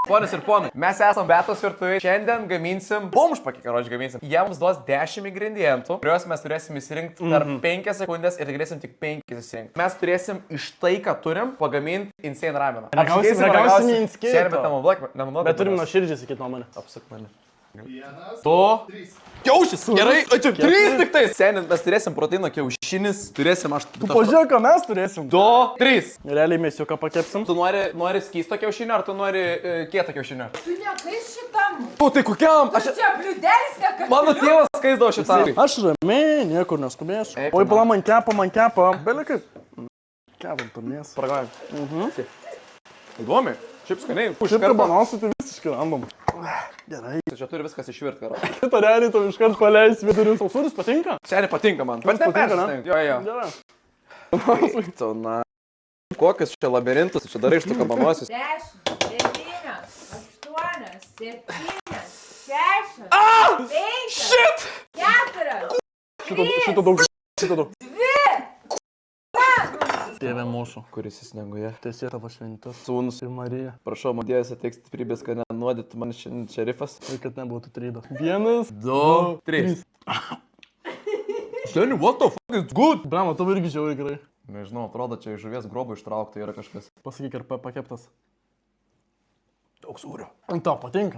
Ponis ir ponai, mes esam Betos virtuvėje. Šiandien gaminsim, bomžpakį, karoči, gaminsim. Jie mums duos 10 ingredientų, kuriuos mes turėsim įsirinkti per 5 sekundės ir galėsim tik 5 įsirinkti. Mes turėsim iš tai, ką turim, pagaminti insane rameną. Ragausim į insane. Bet turim nuoširdžiai sakyti nuomonę. Apsak mane. 1, 3. Kiaušis! Gerai, čia 3 tik tai. Seniai, mes turėsim proteino kiaušinis, turėsim aš... Tu pažiūrėk, ką mes turėsim. 2, 3. Realiai mes jau ką pakepsim. Tu nori skysto kiaušinio ar tu nori kieto kiaušinio? Tu nekais šitam. O tai kokiam? Čia bliudelis nekais. Mano tėvas skaisdavo šitam. Aš ramiai, niekur neskubėsiu. Oi, pala, man kepa. Beli kaip. Kepam pirmies. Paragavim. Įdomi. Šiaip skaniai. Šiaip kabanosų tai visiškai random. Gerai. Čia turi viskas išvirt, karo. Šitą realiai tau iškart paleis vidurius. Tau sūris patinka? Seniai patinka man. Jums patinka, ne? Jo. Gerai. Tu, na. Kokius čia labirintus, čia darai iš tų kabanosius. 10, 9, 8, 7, 6, 5, Shit! 4, Šitą daug. 2, Tėvė mūsų. Kuris jis neguje? Teisė tavo šventas. Sūnus. Ir Marija. Prašau, man Dievas ateiks stiprybės, kad nenuodytų man šiandien šerifas. Ir kad nebūtų trydo. 1, 2, 3. Seniai, what the fuck is good? Brama, tavo irgi žiauriai gerai. Nežinau, atrodo, čia iš žuvies grobų ištraukta yra kažkas. Pasakyk, ar pakeptas. Daug sūrio. Tau patinka.